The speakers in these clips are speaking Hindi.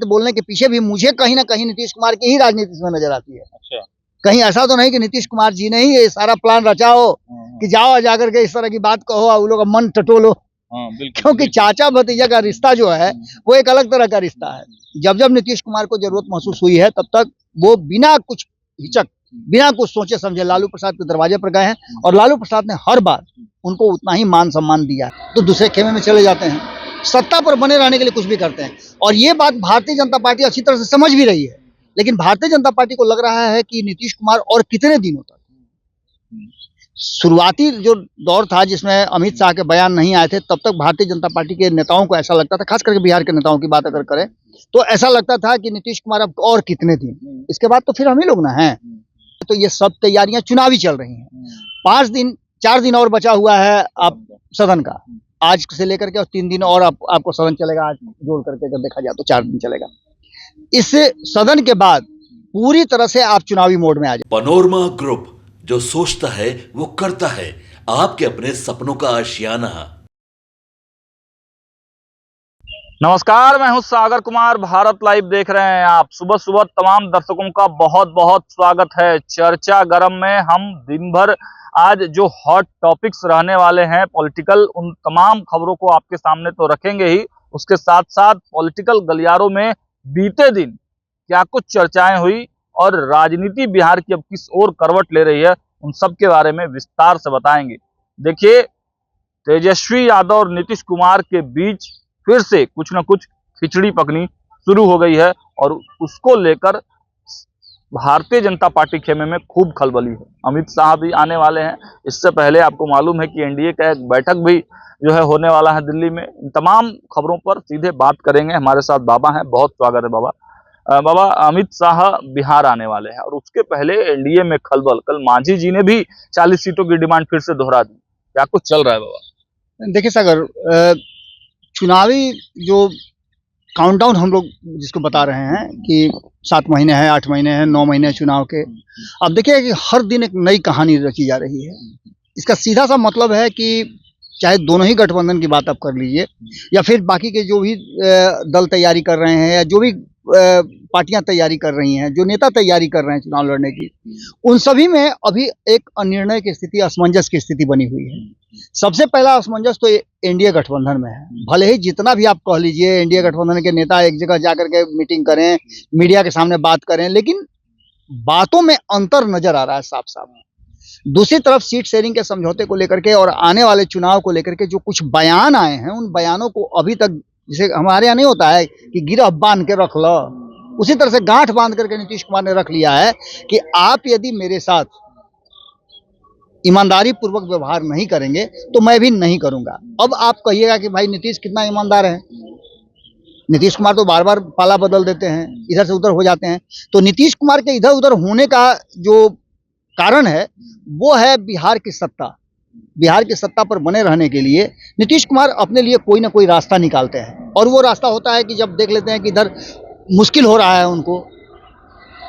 बोलने के पीछे भी मुझे कहीं ना कहीं नीतीश कुमार की ही राजनीति इसमें नजर आती है। अच्छा। कहीं ऐसा तो नहीं कि नीतीश कुमार जी ने ही ये सारा प्लान रचा हो कि जाओ जाकर के इस तरह की बात कहो और लोग मन टटोलो। क्योंकि चाचा भतीजा का रिश्ता जो है वो एक अलग तरह का रिश्ता है। जब जब नीतीश कुमार को जरूरत महसूस हुई है तब तक वो बिना कुछ हिचक, बिना कुछ सोचे समझे लालू प्रसाद के दरवाजे पर गए हैं और लालू प्रसाद ने हर बार उनको उतना ही मान सम्मान दिया। तो दूसरे खेमे में चले जाते हैं, सत्ता पर बने रहने के लिए कुछ भी करते हैं। और ये बात भारतीय जनता पार्टी अच्छी तरह से समझ भी रही है, लेकिन भारतीय जनता पार्टी को लग रहा है कि नीतीश कुमार और कितने दिनों तक। शुरुआती जो दौर था जिसमें अमित शाह के बयान नहीं आए थे, तब तक भारतीय जनता पार्टी के नेताओं को ऐसा लगता था, खास करके बिहार के नेताओं की बात अगर करें तो ऐसा लगता था कि नीतीश कुमार अब और कितने दिन, इसके बाद तो फिर हम ही लोग ना हैं। तो ये सब तैयारियां चुनावी चल रही हैं। 4 दिन और बचा हुआ है आप सदन का, आज से लेकर के और 3 दिन और आपको सदन चलेगा। आज जोड़ करके अगर देखा जाए तो 4 दिन चलेगा। इस सदन के बाद पूरी तरह से आप चुनावी मोड में आ जाए। पनोरमा ग्रुप, जो सोचता है वो करता है, आपके अपने सपनों का आशियाना। नमस्कार, मैं हूं सागर कुमार। भारत लाइव देख रहे हैं आप। सुबह सुबह तमाम दर्शकों का बहुत बहुत स्वागत है। चर्चा गरम में हम दिन भर आज जो हॉट टॉपिक्स रहने वाले हैं पॉलिटिकल, उन तमाम खबरों को आपके सामने तो रखेंगे ही, उसके साथ साथ पॉलिटिकल गलियारों में बीते दिन क्या कुछ चर्चाएं हुई और राजनीति बिहार की अब किस ओर करवट ले रही है, उन सब के बारे में विस्तार से बताएंगे। देखिए, तेजस्वी यादव और नीतीश कुमार के बीच फिर से कुछ न कुछ खिचड़ी पकनी शुरू हो गई है और उसको लेकर भारतीय जनता पार्टी खेमे में खूब खलबली है। अमित शाह भी आने वाले हैं। इससे पहले आपको मालूम है कि एनडीए का एक बैठक भी जो है होने वाला है दिल्ली में। इन तमाम खबरों पर सीधे बात करेंगे। हमारे साथ बाबा हैं, बहुत स्वागत है बाबा। बाबा, अमित शाह बिहार आने वाले हैं और उसके पहले एनडीए में खलबल। कल मांझी जी ने भी 40 सीटों की डिमांड फिर से दोहरा दी। क्या कुछ चल रहा है बाबा? देखिए सागर, चुनावी जो काउंटडाउन हम लोग जिसको बता रहे हैं कि 7 महीने हैं, 8 महीने हैं, 9 महीने चुनाव के। अब देखिए कि हर दिन एक नई कहानी रची जा रही है। इसका सीधा सा मतलब है कि चाहे दोनों ही गठबंधन की बात आप कर लीजिए या फिर बाकी के जो भी दल तैयारी कर रहे हैं या जो भी पार्टियां तैयारी कर रही हैं, जो नेता तैयारी कर रहे हैं चुनाव लड़ने की, उन सभी में अभी एक अनिर्णय की स्थिति, असमंजस की स्थिति बनी हुई है। सबसे पहला असमंजस तो एनडीए गठबंधन में है। भले ही जितना भी आप कह लीजिए एनडीए गठबंधन के नेता एक जगह जाकर के मीटिंग करें, मीडिया के सामने बात करें, लेकिन बातों में अंतर नजर आ रहा है साफ साफ। दूसरी तरफ सीट शेयरिंग के समझौते को लेकर के और आने वाले चुनाव को लेकर के जो कुछ बयान आए हैं, उन बयानों को अभी तक, जैसे हमारे यहाँ नहीं होता है कि गिरह बांध के रख लो, उसी तरह से गांठ बांध करके नीतीश कुमार ने रख लिया है कि आप यदि मेरे साथ ईमानदारी पूर्वक व्यवहार नहीं करेंगे तो मैं भी नहीं करूंगा। अब आप कहिएगा कि भाई नीतीश कितना ईमानदार है। नीतीश कुमार तो बार बार पाला बदल देते हैं, इधर से उधर हो जाते हैं। तो नीतीश कुमार के इधर उधर होने का जो कारण है वो है बिहार की सत्ता। बिहार की सत्ता पर बने रहने के लिए नीतीश कुमार अपने लिए कोई ना कोई रास्ता निकालते हैं और वो रास्ता होता है कि जब देख लेते हैं कि इधर मुश्किल हो रहा है उनको,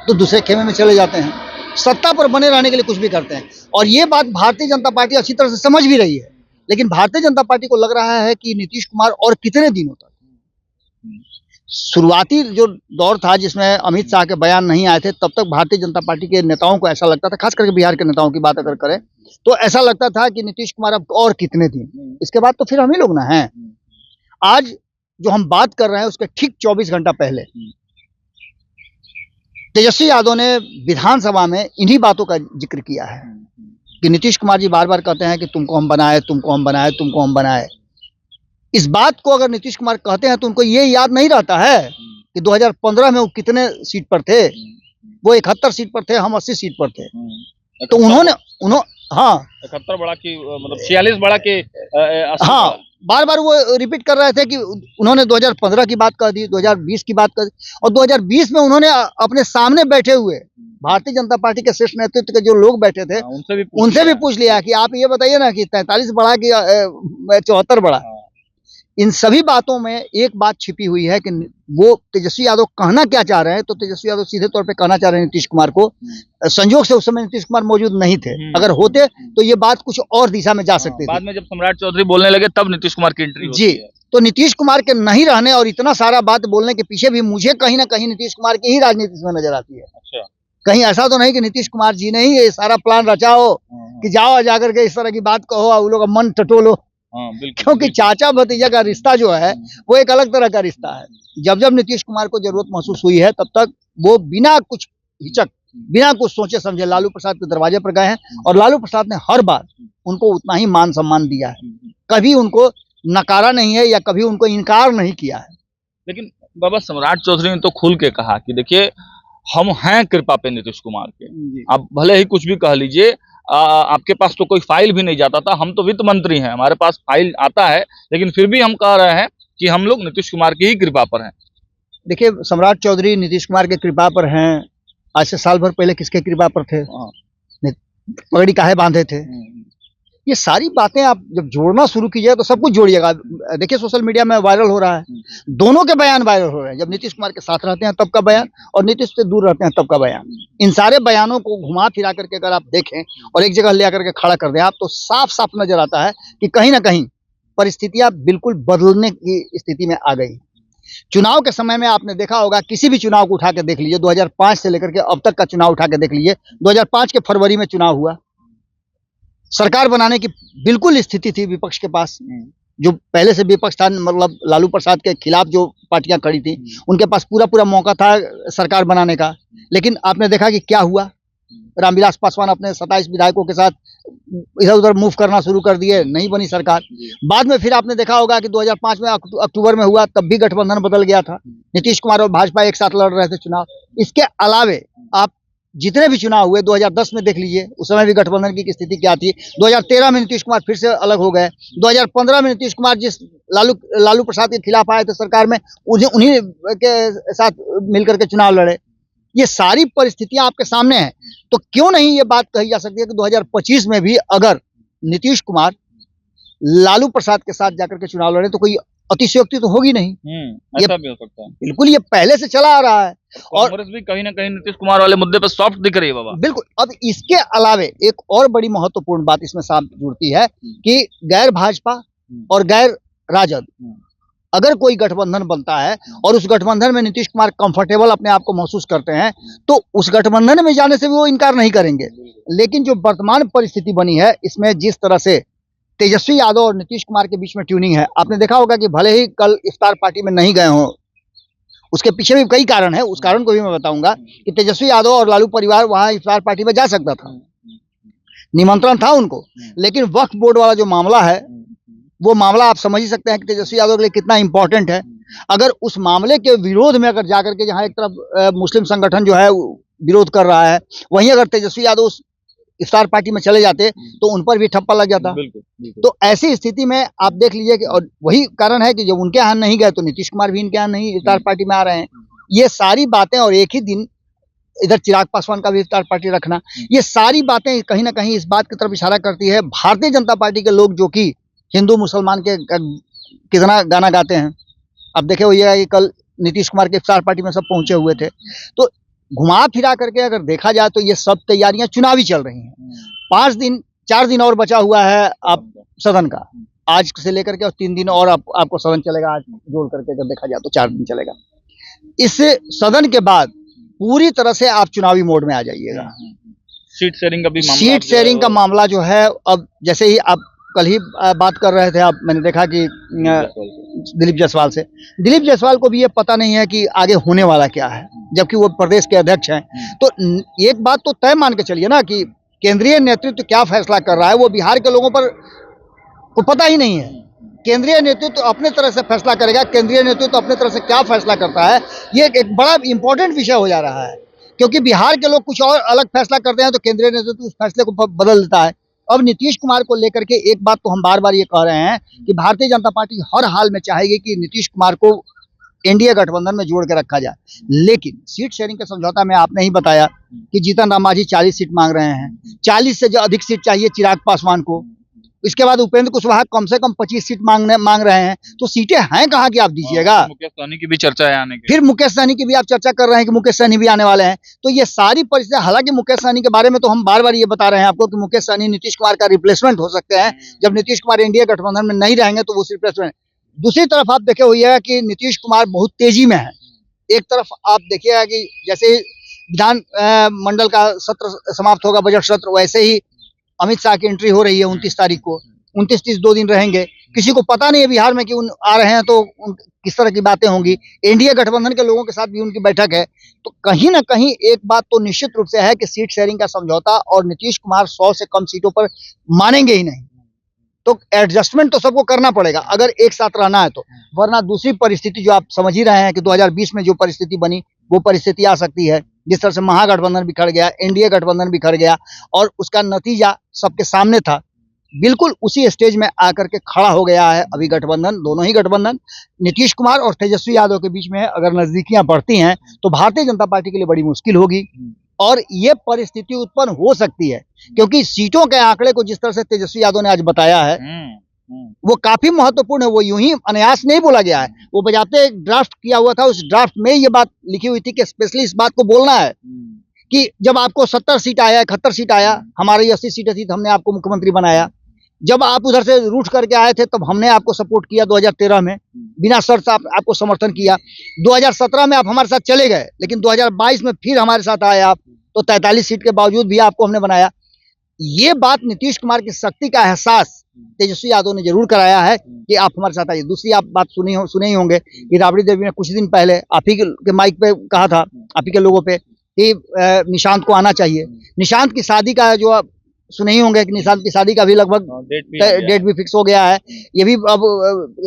तो दूसरे खेमे में चले जाते हैं। सत्ता पर बने रहने के लिए कुछ भी करते हैं और ये बात भारतीय जनता पार्टी अच्छी तरह से समझ भी रही है, लेकिन भारतीय जनता पार्टी को लग रहा है कि नीतीश कुमार और कितने दिनों तक। शुरुआती जो दौर था जिसमें अमित शाह के बयान नहीं आए थे, तब तक भारतीय जनता पार्टी के नेताओं को ऐसा लगता था, खास करके बिहार के नेताओं की बात अगर करें तो ऐसा लगता था कि नीतीश कुमार अब और कितने दिन, इसके बाद तो फिर हम ही लोग ना हैं। आज जो हम बात कर रहे हैं उसके ठीक 24 घंटा पहले तेजस्वी यादव ने विधानसभा में इन्हीं बातों का जिक्र किया है कि नीतीश कुमार जी बार बार कहते हैं कि तुमको हम बनाए, तुमको हम बनाए, तुमको हम बनाए। इस बात को अगर नीतीश कुमार कहते हैं तो उनको ये याद नहीं रहता है कि 2015 में वो कितने सीट पर थे। वो 71 सीट पर थे, हम 80 सीट पर थे। तो उन्होंने हाँ 71 बढ़ा के मतलब 46 बढ़ा के 80। हाँ, बार बार वो रिपीट कर रहे थे कि उन्होंने 2015 की बात कर दी, 2020 की बात कर दी और 2020 में उन्होंने अपने सामने बैठे हुए भारतीय जनता पार्टी के शीर्ष नेतृत्व के जो लोग बैठे थे उनसे भी पूछ लिया कि आप ये बताइए ना कि 43 बढ़ा कि 74 बढ़ा। इन सभी बातों में एक बात छिपी हुई है कि वो तेजस्वी यादव कहना क्या चाह रहे हैं, तो तेजस्वी यादव सीधे तौर पे कहना चाह रहे हैं नीतीश कुमार को। संयोग से उस समय नीतीश कुमार मौजूद नहीं थे, अगर होते तो ये बात कुछ और दिशा में जा सकती थी। बाद में जब सम्राट चौधरी बोलने लगे तब नीतीश कुमार की एंट्री होती जी, है। तो नीतीश कुमार के नहीं रहने और इतना सारा बात बोलने के पीछे भी मुझे कहीं ना कहीं नीतीश कुमार की ही राजनीति में नजर आती है। अच्छा। कहीं ऐसा तो नहीं कि नीतीश कुमार जी ने ही ये सारा प्लान रचा हो कि जाओ जाकर के इस तरह की बात कहो और वो लोग मन टटोलो। क्योंकि चाचा भतीजा का रिश्ता जो है वो एक अलग तरह का रिश्ता है। जब जब नीतीश कुमार को जरूरत महसूस हुई है तब तक वो बिना कुछ हिचक, बिना कुछ सोचे समझे लालू प्रसाद के दरवाजे पर गए हैं और लालू प्रसाद ने हर बार उनको उतना ही मान सम्मान दिया है, कभी उनको नकारा नहीं है या कभी उनको इनकार नहीं किया है। लेकिन बाबा सम्राट चौधरी ने तो खुल के कहा कि देखिए हम हैं कृपा पे नीतीश कुमार के, आप भले ही कुछ भी कह लीजिए, आपके पास तो कोई फाइल भी नहीं जाता था, हम तो वित्त मंत्री हैं, हमारे पास फाइल आता है, लेकिन फिर भी हम कह रहे हैं कि हम लोग नीतीश कुमार की ही कृपा पर हैं। देखिए, सम्राट चौधरी नीतीश कुमार के कृपा पर हैं। आज से साल भर पहले किसके कृपा पर थे? पगड़ी काहे बांधे थे? ये सारी बातें आप जब जोड़ना शुरू कीजिएगा तो सब कुछ जोड़िएगा। देखिए, सोशल मीडिया में वायरल हो रहा है, दोनों के बयान वायरल हो रहे हैं। जब नीतीश कुमार के साथ रहते हैं तब का बयान और नीतीश से दूर रहते हैं तब का बयान। इन सारे बयानों को घुमा फिरा करके अगर आप देखें और एक जगह ले आकर के खड़ा कर दें आप, तो साफ साफ नजर आता है कि कहीं ना कहीं परिस्थितियां बिल्कुल बदलने की स्थिति में आ गई। चुनाव के समय में आपने देखा होगा, किसी भी चुनाव को उठा के देख लीजिए, 2005 से लेकर के अब तक का चुनाव उठा के देख लीजिए। 2005 के फरवरी में चुनाव हुआ, सरकार बनाने की बिल्कुल स्थिति थी विपक्ष के पास। जो पहले से विपक्ष था, मतलब लालू प्रसाद के खिलाफ जो पार्टियां खड़ी थी, उनके पास पूरा मौका था सरकार बनाने का। लेकिन आपने देखा कि क्या हुआ, रामविलास पासवान अपने 27 विधायकों के साथ इधर उधर मूव करना शुरू कर दिए, नहीं बनी सरकार। बाद में फिर आपने देखा होगा कि 2005 में अक्टूबर में हुआ, तब भी गठबंधन बदल गया था, नीतीश कुमार और भाजपा एक साथ लड़ रहे थे चुनाव। इसके अलावे आप जितने भी चुनाव हुए 2010 में देख लीजिए, उस समय भी गठबंधन की स्थिति क्या थी। 2013 में नीतीश कुमार फिर से अलग हो गए। 2015 में नीतीश कुमार जिस लालू प्रसाद के खिलाफ आए थे सरकार में, उन्हीं के साथ मिलकर के चुनाव लड़े। ये सारी परिस्थितियां आपके सामने हैं, तो क्यों नहीं ये बात कही जा सकती है कि 2025 में भी अगर नीतीश कुमार लालू प्रसाद के साथ जाकर के चुनाव लड़े तो कोई अतिशयोक्ति तो होगी नहीं। ऐसा भी हो सकता है। बिल्कुल, ये पहले से चला आ रहा है और कांग्रेस भी कहीं ना कहीं नीतीश कुमार वाले मुद्दे पर सॉफ्ट दिख रही है बाबा। बिल्कुल। अब इसके अलावे एक और बड़ी महत्वपूर्ण बात इसमें साफ जुड़ती है कि गैर भाजपा और गैर राजद अगर कोई गठबंधन बनता है और उस गठबंधन में नीतीश कुमार कंफर्टेबल अपने आप को महसूस करते हैं, तो उस गठबंधन में जाने से भी वो इनकार नहीं करेंगे। लेकिन जो वर्तमान परिस्थिति बनी है, इसमें जिस तरह से तेजस्वी यादव और नीतीश कुमार के बीच में ट्यूनिंग है, आपने देखा होगा कि भले ही कल इफ्तार पार्टी में नहीं गए हों, उसके पीछे भी कई कारण है, उस कारण को भी मैं बताऊंगा कि तेजस्वी यादव और लालू परिवार वहां इफ्तार पार्टी में जा सकता था, निमंत्रण था उनको। लेकिन वक्फ बोर्ड वाला जो मामला है, वो मामला आप समझ ही सकते हैं कि तेजस्वी यादव के लिए कितना इंपॉर्टेंट है। अगर उस मामले के विरोध में अगर जाकर के, जहां एक तरफ मुस्लिम संगठन जो है विरोध कर रहा है, वहीं अगर तेजस्वी यादव उस इफ्तार पार्टी में चले जाते तो उन पर भी ठप्पा लग जाता। तो ऐसी स्थिति में आप देख लीजिए कि, और वही कारण है कि जब उनके यहाँ नहीं गए तो नीतीश कुमार भी इनके यहाँ नहीं इफ्तार पार्टी में आ रहे हैं। ये सारी बातें, और एक ही दिन इधर चिराग पासवान का भी इफ्तार पार्टी रखना, ये सारी बातें कहीं ना कहीं इस बात की तरफ इशारा करती है। भारतीय जनता पार्टी के लोग जो कि हिंदू मुसलमान के कितना गाना गाते हैं, अब देखे होइएगा कि कल नीतीश कुमार के इफ्तार पार्टी में सब पहुंचे हुए थे। तो घुमा फिरा करके अगर देखा जाए तो ये सब तैयारियां चुनावी चल रही हैं। 4 दिन और बचा हुआ है आप सदन का, आज से लेकर के, और 3 दिन और आपको सदन चलेगा। आज जोड़ करके अगर देखा जाए तो 4 दिन चलेगा। इस सदन के बाद पूरी तरह से आप चुनावी मोड में आ जाइएगा। सीट शेयरिंग का मामला जो है, अब जैसे ही आप कल ही बात कर रहे थे आप, मैंने देखा कि दिलीप जायसवाल से, दिलीप जायसवाल को भी ये पता नहीं है कि आगे होने वाला क्या है, जबकि वो प्रदेश के अध्यक्ष हैं। तो एक बात तो तय मान के चलिए ना कि केंद्रीय नेतृत्व क्या फैसला कर रहा है, वो बिहार के लोगों पर को पता ही नहीं है। केंद्रीय नेतृत्व अपने तरह से फैसला करेगा, केंद्रीय नेतृत्व अपने तरह से क्या फैसला करता है, ये एक बड़ा इंपॉर्टेंट विषय हो जा रहा है। क्योंकि बिहार के लोग कुछ और अलग फैसला करते हैं तो केंद्रीय नेतृत्व उस फैसले को बदल देता है। अब नीतीश कुमार को लेकर के एक बात तो हम बार बार ये कह रहे हैं कि भारतीय जनता पार्टी हर हाल में चाहेगी कि नीतीश कुमार को एनडीए गठबंधन में जोड़ के रखा जाए। लेकिन सीट शेयरिंग के समझौता में आपने ही बताया कि जीतन राम मांझी 40 सीट मांग रहे हैं, 40 से जो अधिक सीट चाहिए चिराग पासवान को। इसके बाद उपेंद्र कुशवाहा कम से कम 25 सीट मांग रहे हैं, तो सीटें हैं कहाँ की आप दीजिएगा। मुकेश सहनी की भी चर्चा है आने की। फिर मुकेश सहनी की भी आप चर्चा कर रहे हैं कि मुकेश सहनी भी आने वाले हैं। तो ये सारी परिस्थितियां, हालांकि मुकेश सहनी के बारे में तो हम बार बार ये बता रहे हैं आपको कि मुकेश सहनी नीतीश कुमार का रिप्लेसमेंट हो सकते हैं। जब नीतीश कुमार एनडीए गठबंधन में नहीं रहेंगे तो वो रिप्लेसमेंट। दूसरी तरफ आप देखे हुए कि नीतीश कुमार बहुत तेजी में है। एक तरफ आप देखिएगा कि जैसे विधान मंडल का सत्र समाप्त होगा, बजट सत्र, वैसे ही अमित शाह की एंट्री हो रही है 29 तारीख को। 29-30 2 दिन रहेंगे। किसी को पता नहीं है बिहार में कि आ रहे हैं तो किस तरह की बातें होंगी। एनडीए गठबंधन के लोगों के साथ भी उनकी बैठक है। तो कहीं ना कहीं एक बात तो निश्चित रूप से है कि सीट शेयरिंग का समझौता, और नीतीश कुमार 100 से कम सीटों पर मानेंगे ही नहीं। तो एडजस्टमेंट तो सबको करना पड़ेगा अगर एक साथ रहना है तो, वरना दूसरी परिस्थिति जो आप समझ ही रहे हैं कि 2020 में जो परिस्थिति बनी वो परिस्थिति आ सकती है। जिस तरह से महागठबंधन बिखर गया, एनडीए गठबंधन बिखर गया, और उसका नतीजा सबके सामने था। बिल्कुल उसी स्टेज में आकर के खड़ा हो गया है अभी गठबंधन। दोनों ही गठबंधन नीतीश कुमार और तेजस्वी यादव के बीच में अगर नजदीकियां बढ़ती हैं तो भारतीय जनता पार्टी के लिए बड़ी मुश्किल होगी, और ये परिस्थिति उत्पन्न हो सकती है क्योंकि सीटों के आंकड़े को जिस तरह से तेजस्वी यादव ने आज बताया है वो काफी महत्वपूर्ण है। वो यूं ही अनायास नहीं बोला गया है, वो बजाते एक ड्राफ्ट किया हुआ था। उस ड्राफ्ट में ये बात लिखी हुई थी कि स्पेशली इस बात को बोलना है कि जब आपको 70 सीट आया, 71 सीट आया, हमारी 80 सीटें थी, तो हमने आपको मुख्यमंत्री बनाया। जब आप उधर से रूठ करके आए थे तब हमने आपको सपोर्ट किया 2013 में, बिना शर्त आपको समर्थन किया। 2017 में आप हमारे साथ चले गए, लेकिन 2022 में फिर हमारे साथ आए आप, तो 43 सीट के बावजूद भी आपको हमने बनाया। ये बात नीतीश कुमार की शक्ति का एहसास तेजस्वी यादव ने जरूर कराया है कि आप हमारे साथ आइए। दूसरी आप बात सुने ही होंगे कि राबड़ी देवी ने कुछ दिन पहले आप ही के माइक पे कहा था, आप ही के लोगों पे, कि निशांत को आना चाहिए। निशांत की शादी का जो आप सुने ही होंगे कि निशांत की शादी का भी लगभग डेट भी फिक्स हो गया है। ये भी अब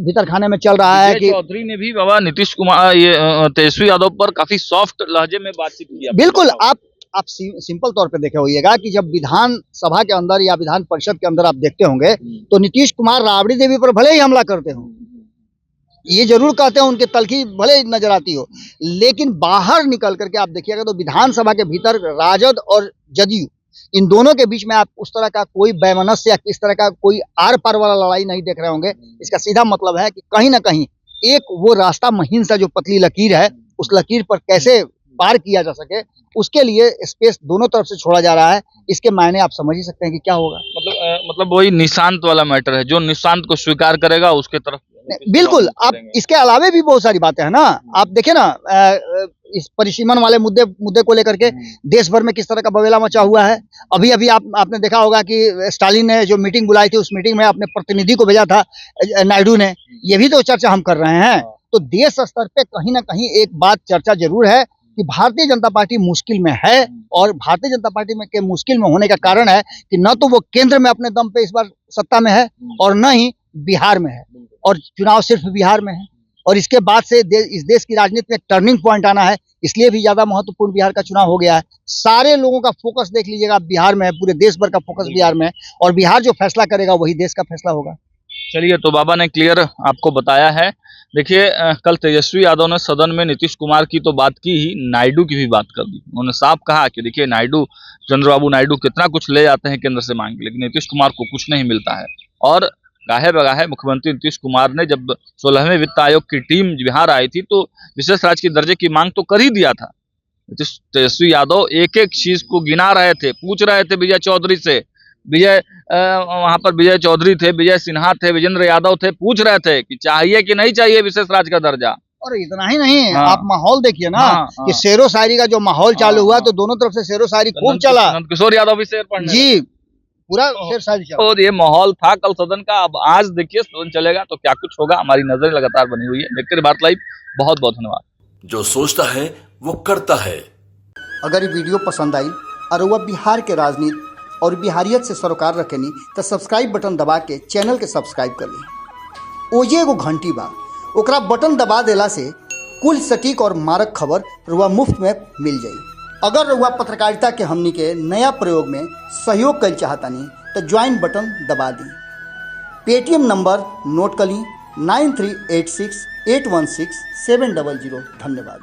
भीतर खाने में चल रहा है कि चौधरी ने भी बाबा नीतीश कुमार ये तेजस्वी यादव पर काफी सॉफ्ट लहजे में बातचीत किया। बिल्कुल, आप सिंपल तौर पे देखे होइएगा कि जब विधान सभा के अंदर या विधान परिषद के अंदर आप देखते होंगे तो नीतीश कुमार राबड़ी देवी पर भले ही हमला करते हो, ये जरूर कहते हैं, उनके तलखी भले नजर आती हो, लेकिन बाहर निकल करके आप देखिएगा तो विधानसभा के भीतर राजद और जदयू, इन दोनों के बीच में आप उस तरह का कोई वैमनस्य या किस तरह का कोई आर पार वाला लड़ाई नहीं देख रहे होंगे। इसका सीधा मतलब है कि कहीं ना कहीं एक वो रास्ता महीन सा जो पतली लकीर है, उस लकीर पर कैसे पार किया जा सके, उसके लिए स्पेस दोनों तरफ से छोड़ा जा रहा है। इसके मायने आप समझ ही सकते हैं कि क्या होगा। मतलब वही निशांत वाला मैटर है, जो निशांत को स्वीकार करेगा उसके तरफ बिल्कुल। आप इसके अलावे भी बहुत सारी बातें हैं ना, आप देखें ना, इस परिसीमन वाले मुद्दे को लेकर के देश भर में किस तरह का बवेला मचा हुआ है। अभी अभी आपने देखा होगा कि स्टालिन ने जो मीटिंग बुलाई थी, उस मीटिंग में अपने प्रतिनिधि को भेजा था नायडू ने। ये भी तो चर्चा हम कर रहे हैं। तो देश स्तर पे कहीं ना कहीं एक बात चर्चा जरूर है कि भारतीय जनता पार्टी मुश्किल में है, और भारतीय जनता पार्टी में के मुश्किल में होने का कारण है कि न तो वो केंद्र में अपने दम पे इस बार सत्ता में है, और न ही बिहार में है, और चुनाव सिर्फ बिहार में है। और इसके बाद से इस देश की राजनीति में टर्निंग पॉइंट आना है, इसलिए भी ज्यादा महत्वपूर्ण बिहार का चुनाव हो गया है। सारे लोगों का फोकस देख लीजिएगा बिहार में है, पूरे देश भर का फोकस बिहार में है, और बिहार जो फैसला करेगा वही देश का फैसला होगा। चलिए, तो बाबा ने क्लियर आपको बताया है। देखिए, कल तेजस्वी यादव ने सदन में नीतीश कुमार की तो बात की ही, नायडू की भी बात कर दी। उन्होंने साफ कहा कि देखिए, चंद्रबाबू नायडू कितना कुछ ले आते हैं केंद्र से मांग के, लेकिन नीतीश कुमार को कुछ नहीं मिलता है। और गाहे बगाहे मुख्यमंत्री नीतीश कुमार ने जब 16वें वित्त आयोग की टीम बिहार आई थी तो विशेष राज्य के दर्जे की मांग तो कर ही दिया था। तेजस्वी यादव एक एक चीज को गिना रहे थे, पूछ रहे थे विजय चौधरी से। वहां पर विजय चौधरी थे, विजय सिन्हा थे, विजेंद्र यादव थे, पूछ रहे थे कि चाहिए कि नहीं चाहिए विशेष राज्य का दर्जा। और इतना ही नहीं, आप माहौल देखिए ना, कि शेरो शायरी का जो माहौल चालू हुआ तो दोनों तरफ से शेरो शायरी खूब चला। किशोर यादव भी शेर पढ़ने जी, पूरा शेर शायरी चला। और ये माहौल था कल सदन का। अब आज देखिए सदन चलेगा तो क्या कुछ होगा, हमारी नजरें लगातार बनी हुई है। देखते रहिए भारत लाइव। बहुत बहुत धन्यवाद। जो सोचता है वो करता है। अगर ये वीडियो पसंद आई और वह बिहार के राजनीति और बिहारियत से सरोकार रखेनी तो सब्सक्राइब बटन दबा के चैनल के सब्सक्राइब कर ली। ओजे एगो घंटी बा, ओकरा बटन दबा देला से कुल सटीक और मारक खबर रुआ मुफ्त में मिल जाई। अगर रुआ पत्रकारिता के हमनी के नया प्रयोग में सहयोग कर चाहतानी तो ज्वाइन बटन दबा दी। पेटीएम नंबर नोट कर ली 9386816700। धन्यवाद।